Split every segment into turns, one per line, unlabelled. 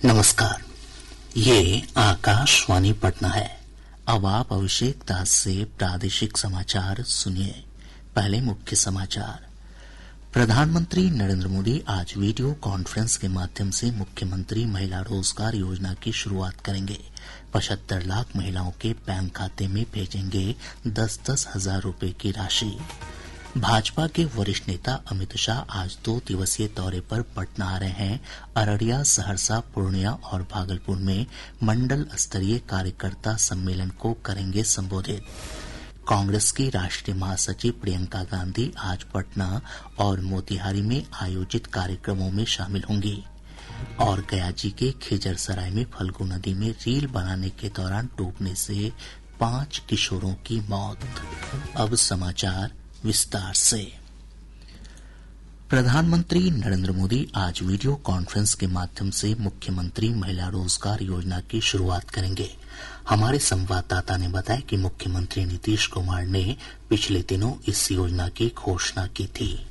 नमस्कार, ये आकाशवाणी पटना है। अब आप अभिषेक दास से प्रादेशिक समाचार सुनिए। पहले मुख्य समाचार। प्रधानमंत्री नरेंद्र मोदी आज वीडियो कॉन्फ्रेंस के माध्यम से मुख्यमंत्री महिला रोजगार योजना की शुरुआत करेंगे। 75 लाख महिलाओं के बैंक खाते में भेजेंगे 10-10 हजार रूपये की राशि। भाजपा के वरिष्ठ नेता अमित शाह आज 2 दिवसीय दौरे पर पटना आ रहे हैं। अररिया, सहरसा, पूर्णिया और भागलपुर में मंडल स्तरीय कार्यकर्ता सम्मेलन को करेंगे संबोधित। कांग्रेस की राष्ट्रीय महासचिव प्रियंका गांधी आज पटना और मोतिहारी में आयोजित कार्यक्रमों में शामिल होंगी। और गयाजी के खिजरसराय में फल्गु नदी में रील बनाने के दौरान डूबने से 5 किशोरों की मौत। अब समाचार विस्तार से। प्रधानमंत्री नरेंद्र मोदी आज वीडियो कॉन्फ्रेंस के माध्यम से मुख्यमंत्री महिला रोजगार योजना की शुरुआत करेंगे। हमारे संवाददाता ने बताया कि मुख्यमंत्री नीतीश कुमार ने पिछले दिनों इस योजना की घोषणा की थी।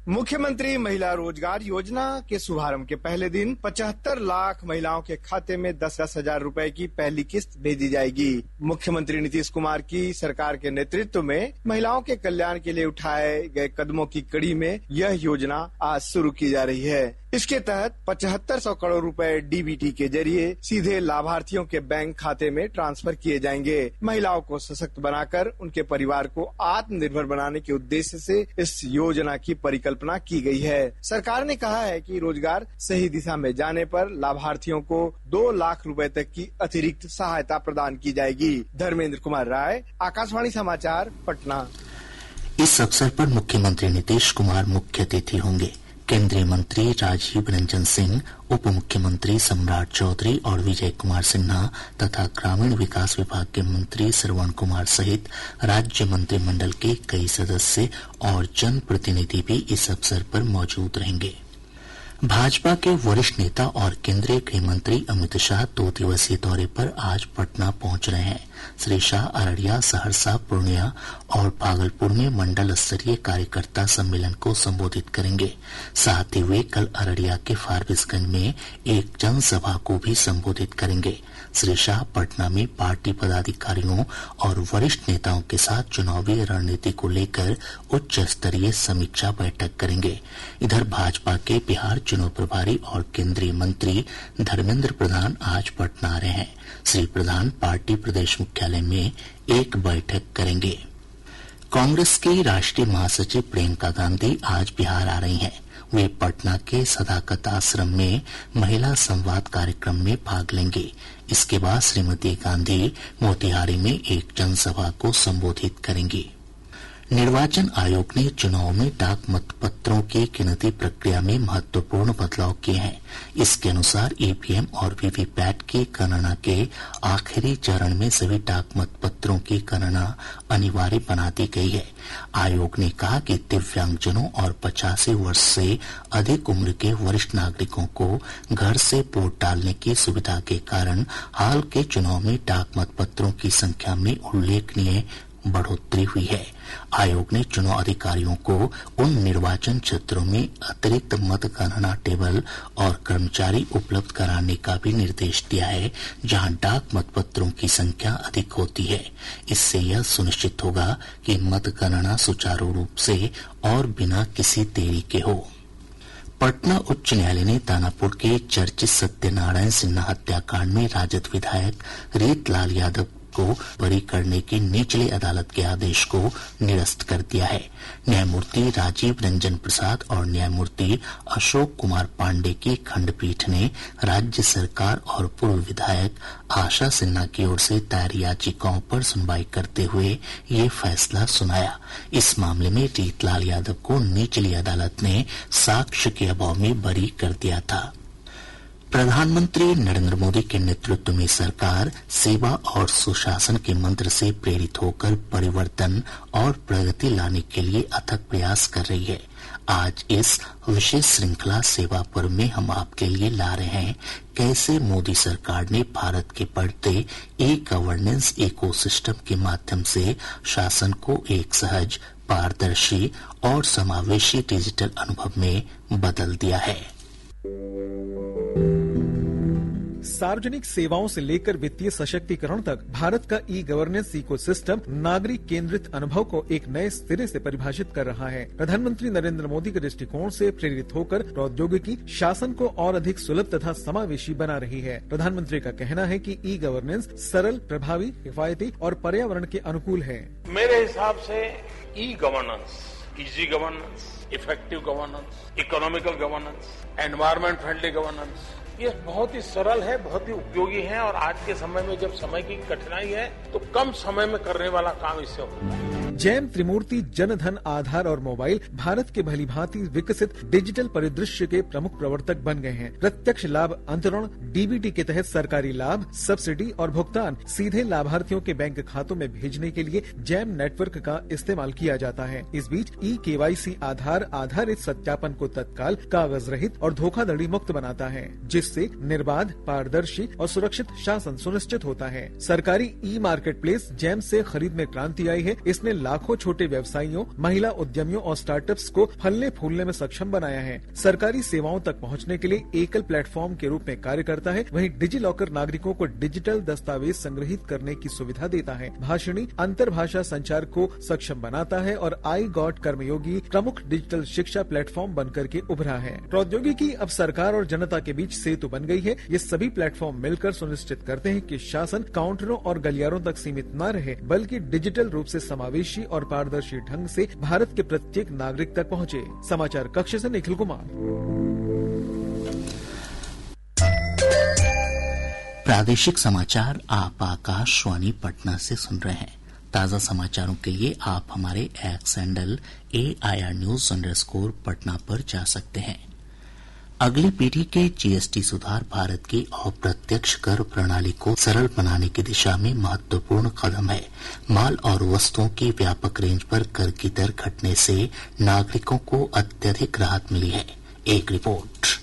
मुख्यमंत्री महिला रोजगार योजना के शुभारंभ के पहले दिन 75 लाख महिलाओं के खाते में 10-10 हजार रूपए की पहली किस्त भेजी जाएगी। मुख्यमंत्री नीतीश कुमार की सरकार के नेतृत्व में महिलाओं के कल्याण के लिए उठाए गए कदमों की कड़ी में यह योजना आज शुरू की जा रही है। इसके तहत 7500 करोड़ रुपए डीबीटी के जरिए सीधे लाभार्थियों के बैंक खाते में ट्रांसफर किए जाएंगे। महिलाओं को सशक्त बनाकर उनके परिवार को आत्मनिर्भर बनाने के उद्देश्य से इस योजना की परिकल्पना की गई है। सरकार ने कहा है कि रोजगार सही दिशा में जाने पर लाभार्थियों को 2 लाख रुपए तक की अतिरिक्त सहायता प्रदान की जाएगी। धर्मेंद्र कुमार राय, आकाशवाणी समाचार, पटना।
इस अवसर पर मुख्यमंत्री नीतीश कुमार मुख्य अतिथि होंगे। केंद्रीय मंत्री राजीव रंजन सिंह, उप मुख्यमंत्री सम्राट चौधरी और विजय कुमार सिन्हा तथा ग्रामीण विकास विभाग के मंत्री श्रवण कुमार सहित राज्य मंत्रिमंडल के कई सदस्य और जनप्रतिनिधि भी इस अवसर पर मौजूद रहेंगे। भाजपा के वरिष्ठ नेता और केंद्रीय गृह मंत्री अमित शाह 2 दिवसीय दौरे पर आज पटना पहुंच रहे हैं। श्री शाह अररिया, सहरसा, पूर्णिया और भागलपुर में मंडल स्तरीय कार्यकर्ता सम्मेलन को संबोधित करेंगे। साथ ही वे कल अररिया के फारबिसगंज में एक जनसभा को भी संबोधित करेंगे। श्री शाह पटना में पार्टी पदाधिकारियों और वरिष्ठ नेताओं के साथ चुनावी रणनीति को लेकर उच्च स्तरीय समीक्षा बैठक करेंगे। इधर भाजपा के बिहार चुनाव प्रभारी और केंद्रीय मंत्री धर्मेंद्र प्रधान आज पटना आ रहे हैं। श्री प्रधान पार्टी प्रदेश मुख्यालय में एक बैठक करेंगे। कांग्रेस की राष्ट्रीय महासचिव प्रियंका गांधी आज बिहार आ रही हैं। वे पटना के सदाकत आश्रम में महिला संवाद कार्यक्रम में भाग लेंगे। इसके बाद श्रीमती गांधी मोतिहारी में एक जनसभा को संबोधित करेंगी। निर्वाचन आयोग ने चुनाव में डाक मतपत्रों की गिनती प्रक्रिया में महत्वपूर्ण बदलाव किए हैं। इसके अनुसार ईवीएम और वीवीपैट की गणना के आखिरी चरण में सभी डाक मतपत्रों की गणना अनिवार्य बना दी गई है। आयोग ने कहा कि दिव्यांगजनों और 85 वर्ष से अधिक उम्र के वरिष्ठ नागरिकों को घर से वोट डालने की सुविधा के कारण हाल के चुनाव में डाक मतपत्रों की संख्या में उल्लेखनीय बढ़ोतरी हुई है। आयोग ने चुनाव अधिकारियों को उन निर्वाचन क्षेत्रों में अतिरिक्त मतगणना टेबल और कर्मचारी उपलब्ध कराने का भी निर्देश दिया है जहां डाक मतपत्रों की संख्या अधिक होती है। इससे यह सुनिश्चित होगा कि मतगणना सुचारू रूप से और बिना किसी देरी के हो। पटना उच्च न्यायालय ने दानापुर के चर्चित सत्यनारायण सिन्हा हत्याकांड में राजद विधायक रीतलाल यादव को बरी करने के निचली अदालत के आदेश को निरस्त कर दिया है। न्यायमूर्ति राजीव रंजन प्रसाद और न्यायमूर्ति अशोक कुमार पांडे की खंडपीठ ने राज्य सरकार और पूर्व विधायक आशा सिन्हा की ओर से दायर याचिकाओं पर सुनवाई करते हुए ये फैसला सुनाया। इस मामले में रीतलाल यादव को निचली अदालत ने साक्ष्य के अभाव में बरी कर दिया था। प्रधानमंत्री नरेंद्र मोदी के नेतृत्व में सरकार सेवा और सुशासन के मंत्र से प्रेरित होकर परिवर्तन और प्रगति लाने के लिए अथक प्रयास कर रही है। आज इस विशेष श्रृंखला सेवा पर्व में हम आपके लिए ला रहे हैं कैसे मोदी सरकार ने भारत के बढ़ते ई गवर्नेंस इकोसिस्टम के माध्यम से शासन को एक सहज, पारदर्शी और समावेशी डिजिटल अनुभव में बदल दिया है।
सार्वजनिक सेवाओं से लेकर वित्तीय सशक्तिकरण तक भारत का ई गवर्नेंस इकोसिस्टम नागरिक केंद्रित अनुभव को एक नए सिरे से परिभाषित कर रहा है। प्रधानमंत्री नरेंद्र मोदी के दृष्टिकोण से प्रेरित होकर प्रौद्योगिकी शासन को और अधिक सुलभ तथा समावेशी बना रही है। प्रधानमंत्री का कहना है कि ई गवर्नेंस सरल, प्रभावी, किफायती और पर्यावरण के अनुकूल है।
मेरे हिसाब से e governance, easy governance, effective governance, economical governance, environment friendly governance, ये बहुत ही सरल है, बहुत ही उपयोगी है और आज के समय में जब समय की कठिनाई है तो कम समय में करने वाला काम इससे होता है।
जैम त्रिमूर्ति जन धन, आधार और मोबाइल भारत के भलीभांति विकसित डिजिटल परिदृश्य के प्रमुख प्रवर्तक बन गए हैं। प्रत्यक्ष लाभ अंतरण डीबीटी के तहत सरकारी लाभ, सब्सिडी और भुगतान सीधे लाभार्थियों के बैंक खातों में भेजने के लिए जैम नेटवर्क का इस्तेमाल किया जाता है। इस बीच ई केवाईसी आधार आधारित सत्यापन को तत्काल, कागज रहित और धोखाधड़ी मुक्त बनाता है, जिससे निर्बाध, पारदर्शी और सुरक्षित शासन सुनिश्चित होता है। सरकारी ई मार्केट प्लेस जैम से खरीद में क्रांति आई है। इसने लाखों छोटे व्यवसायियों, महिला उद्यमियों और स्टार्टअप्स को फलने फूलने में सक्षम बनाया है। सरकारी सेवाओं तक पहुंचने के लिए एकल प्लेटफॉर्म के रूप में कार्य करता है। वहीं डिजी लॉकर नागरिकों को डिजिटल दस्तावेज संग्रहित करने की सुविधा देता है। भाषणी अंतर्भाषा संचार को सक्षम बनाता है और आई गॉट कर्मयोगी प्रमुख डिजिटल शिक्षा प्लेटफॉर्म बनकर के उभरा है। प्रौद्योगिकी अब सरकार और जनता के बीच सेतु बन गई है। ये सभी प्लेटफॉर्म मिलकर सुनिश्चित करते हैं कि शासन काउंटरों और गलियारों तक सीमित न रहे, बल्कि डिजिटल रूप से समावेशी और पारदर्शी ढंग से भारत के प्रत्येक नागरिक तक पहुंचे। समाचार कक्ष से निखिल कुमार।
प्रादेशिक समाचार आप आकाशवाणी पटना से सुन रहे हैं। ताज़ा समाचारों के लिए आप हमारे x handle AIR News _Patna पर जा सकते हैं। अगली पीढ़ी के जीएसटी सुधार भारत की अप्रत्यक्ष कर प्रणाली को सरल बनाने की दिशा में महत्वपूर्ण कदम है। माल और वस्तुओं की व्यापक रेंज पर कर की दर घटने से नागरिकों को अत्यधिक राहत मिली है। एक रिपोर्ट।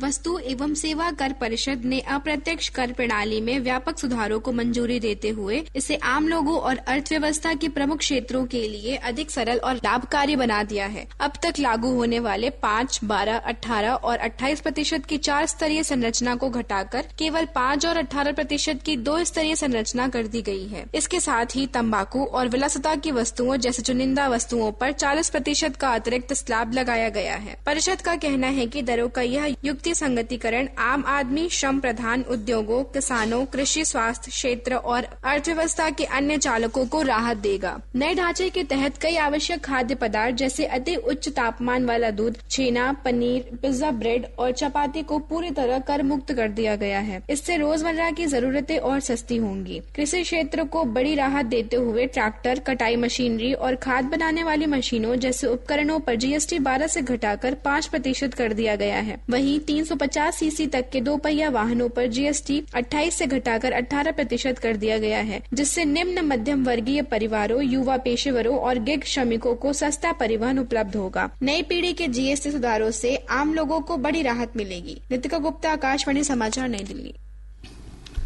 वस्तु एवं सेवा कर परिषद ने अप्रत्यक्ष कर प्रणाली में व्यापक सुधारों को मंजूरी देते हुए इसे आम लोगों और अर्थव्यवस्था के प्रमुख क्षेत्रों के लिए अधिक सरल और लाभकारी बना दिया है। अब तक लागू होने वाले 5, 12, 18 और 28% की 4 स्तरीय संरचना को घटाकर केवल 5 और 18% की 2 स्तरीय संरचना कर दी गई है। इसके साथ ही तंबाकू और विलासिता की वस्तुओं जैसे चुनिंदा वस्तुओं पर 40% का अतिरिक्त स्लैब लगाया गया है। परिषद का कहना है कि दरों का यह युक्ति संगतिकरण आम आदमी, श्रम प्रधान उद्योगों, किसानों, कृषि, स्वास्थ्य क्षेत्र और अर्थव्यवस्था के अन्य चालकों को राहत देगा। नए ढांचे के तहत कई आवश्यक खाद्य पदार्थ जैसे अति उच्च तापमान वाला दूध, छेना, पनीर, पिज्जा, ब्रेड और चपाती को पूरी तरह कर मुक्त कर दिया गया है। इससे रोजमर्रा की जरूरतें और सस्ती होंगी। कृषि क्षेत्र को बड़ी राहत देते हुए ट्रैक्टर, कटाई मशीनरी और खाद बनाने वाली मशीनों जैसे उपकरणों पर जीएसटी 12 से घटाकर 5% कर दिया गया है। वहीं 350 सीसी तक के 2 पहिया वाहनों पर जीएसटी 28 से घटाकर 18% कर दिया गया है, जिससे निम्न मध्यम वर्गीय परिवारों, युवा पेशेवरों और गिग श्रमिकों को सस्ता परिवहन उपलब्ध होगा। नई पीढ़ी के जीएसटी सुधारों से आम लोगों को बड़ी राहत मिलेगी। नितिका गुप्ता, आकाशवाणी समाचार, नई दिल्ली।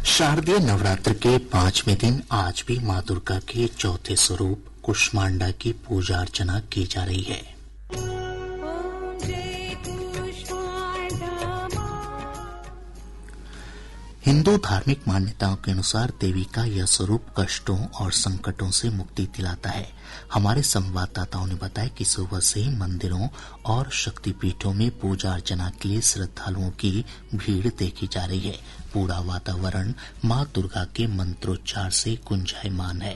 शारदीय नवरात्र के 5वें दिन आज भी माँ दुर्गा के चौथे स्वरूप कुष्मांडा की पूजा अर्चना की जा रही है। हिंदू धार्मिक मान्यताओं के अनुसार देवी का यह स्वरूप कष्टों और संकटों से मुक्ति दिलाता है। हमारे संवाददाताओं ने बताया कि सुबह से ही मंदिरों और शक्तिपीठों में पूजा अर्चना के लिए श्रद्धालुओं की भीड़ देखी जा रही है। पूरा वातावरण मां दुर्गा के मंत्रोच्चार से गुंजायमान है।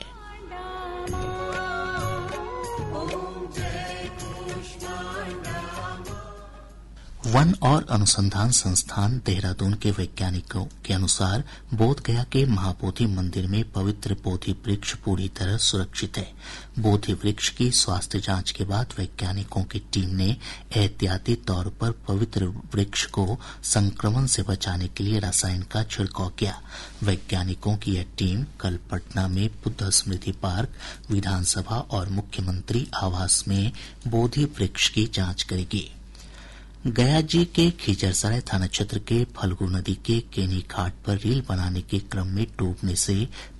वन और अनुसंधान संस्थान देहरादून के वैज्ञानिकों के अनुसार बोधगया के महाबोधि मंदिर में पवित्र बोधि वृक्ष पूरी तरह सुरक्षित है। बोधि वृक्ष की स्वास्थ्य जांच के बाद वैज्ञानिकों की टीम ने एहतियाती तौर पर पवित्र वृक्ष को संक्रमण से बचाने के लिए रसायन का छिड़काव किया। वैज्ञानिकों की यह टीम कल पटना में बुद्ध स्मृति पार्क, विधानसभा और मुख्यमंत्री आवास में बोधि वृक्ष की जांच करेगी। गया जी के खीचरसराय थाना क्षेत्र के फल्गु नदी के केनी घाट पर रील बनाने के क्रम में डूबने से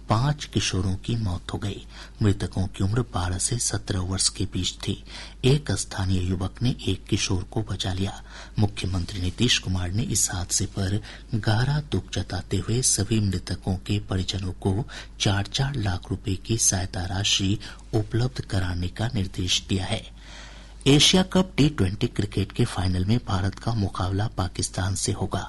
5 किशोरों की मौत हो गई। मृतकों की उम्र 12 से 17 वर्ष के बीच थी। एक स्थानीय युवक ने एक किशोर को बचा लिया। मुख्यमंत्री नीतीश कुमार ने इस हादसे पर गहरा दुख जताते हुए सभी मृतकों के परिजनों को 4-4 लाख रुपए की सहायता राशि उपलब्ध कराने का निर्देश दिया है। एशिया कप T20 क्रिकेट के फाइनल में भारत का मुकाबला पाकिस्तान से होगा।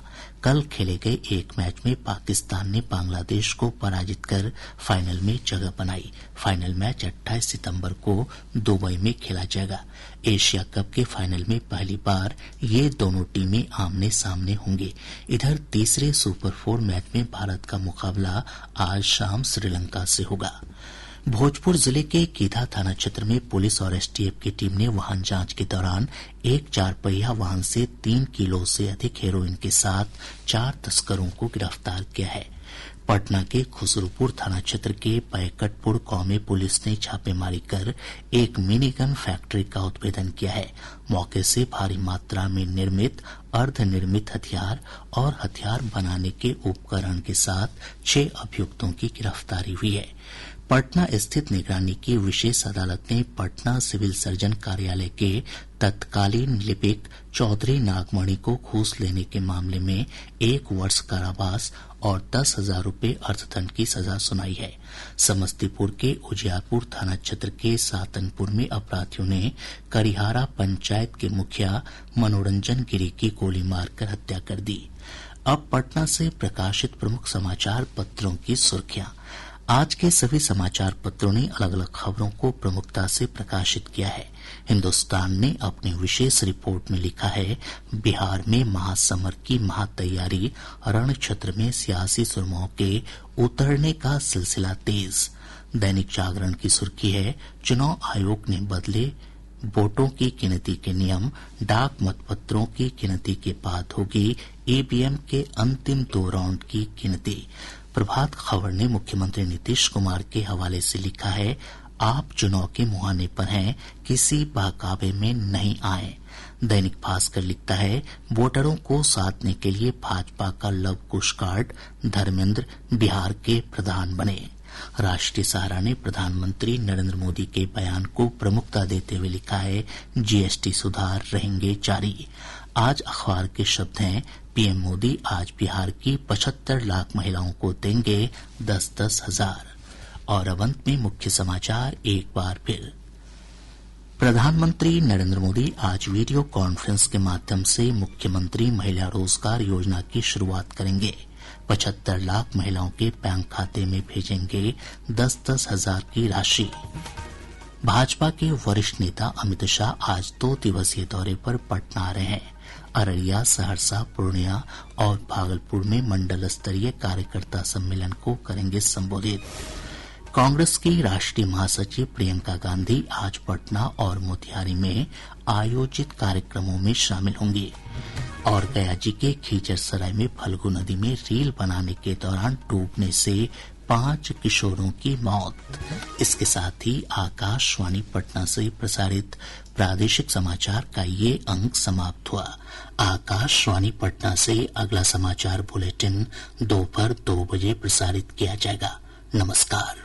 कल खेले गए एक मैच में पाकिस्तान ने बांग्लादेश को पराजित कर फाइनल में जगह बनाई। फाइनल मैच 28 सितंबर को दुबई में खेला जाएगा। एशिया कप के फाइनल में पहली बार ये दोनों टीमें आमने सामने होंगी। इधर तीसरे सुपर 4 मैच में भारत का मुकाबला आज शाम श्रीलंका से होगा। भोजपुर जिले के कीधा थाना क्षेत्र में पुलिस और एसटीएफ की टीम ने वाहन जांच के दौरान एक 4 पहिया वाहन से 3 किलो से अधिक हेरोइन के साथ 4 तस्करों को गिरफ्तार किया है। पटना के खुसरूपुर थाना क्षेत्र के पैकटपुर गांव में पुलिस ने छापेमारी कर एक मिनी गन फैक्ट्री का उद्भेदन किया है। मौके से भारी मात्रा में निर्मित, अर्धनिर्मित हथियार और हथियार बनाने के उपकरण के साथ 6 अभियुक्तों की गिरफ्तारी हुई है। पटना स्थित निगरानी की विशेष अदालत ने पटना सिविल सर्जन कार्यालय के तत्कालीन लिपिक चौधरी नागमणि को घूस लेने के मामले में 1 वर्ष कारावास और 10,000 रुपए अर्थदंड की सजा सुनाई है। समस्तीपुर के उजियारपुर थाना क्षेत्र के सातनपुर में अपराधियों ने करिहारा पंचायत के मुखिया मनोरंजन गिरी की गोली मारकर हत्या कर दी। अब पटना से प्रकाशित प्रमुख समाचार पत्रों की सुर्खियां। आज के सभी समाचार पत्रों ने अलग अलग खबरों को प्रमुखता से प्रकाशित किया है। हिन्दुस्तान ने अपनी विशेष रिपोर्ट में लिखा है, बिहार में महासमर की महातैयारी, रण क्षेत्र में सियासी सुरमाओं के उतरने का सिलसिला तेज। दैनिक जागरण की सुर्खी है, चुनाव आयोग ने बदले वोटों की गिनती के नियम, डाक मतपत्रों की गिनती के बाद होगी ईवीएम के अंतिम 2 राउंड की गिनती। प्रभात खबर ने मुख्यमंत्री नीतीश कुमार के हवाले से लिखा है, आप चुनाव के मुहाने पर हैं, किसी बहकावे में नहीं आए। दैनिक भास्कर लिखता है, वोटरों को साधने के लिए भाजपा का लव कुश कार्ड, धर्मेंद्र बिहार के प्रधान बने। राष्ट्रीय सहारा ने प्रधानमंत्री नरेंद्र मोदी के बयान को प्रमुखता देते हुए लिखा है, जीएसटी सुधार रहेंगे जारी। आज अखबार के शब्द हैं, पीएम मोदी आज बिहार की 75 लाख महिलाओं को देंगे 10-10 हजार। और अब अंत में मुख्य समाचार एक बार फिर। प्रधानमंत्री नरेंद्र मोदी आज वीडियो कॉन्फ्रेंस के माध्यम से मुख्यमंत्री महिला रोजगार योजना की शुरुआत करेंगे। 75 लाख महिलाओं के बैंक खाते में भेजेंगे 10-10 हजार की राशि। भाजपा के वरिष्ठ नेता अमित शाह आज 2 दिवसीय दौरे पर पटना आ रहे हैं। अररिया, सहरसा, पूर्णिया और भागलपुर में मंडल स्तरीय कार्यकर्ता सम्मेलन को करेंगे संबोधित। कांग्रेस की राष्ट्रीय महासचिव प्रियंका गांधी आज पटना और मोतिहारी में आयोजित कार्यक्रमों में शामिल होंगी। और गया जी के खीचरसराय में फल्गु नदी में रील बनाने के दौरान डूबने से 5 किशोरों की मौत। इसके साथ ही आकाशवाणी पटना से प्रसारित प्रादेशिक समाचार का ये अंक समाप्त हुआ। आकाशवाणी पटना से अगला समाचार बुलेटिन दोपहर 2 बजे प्रसारित किया जाएगा। नमस्कार।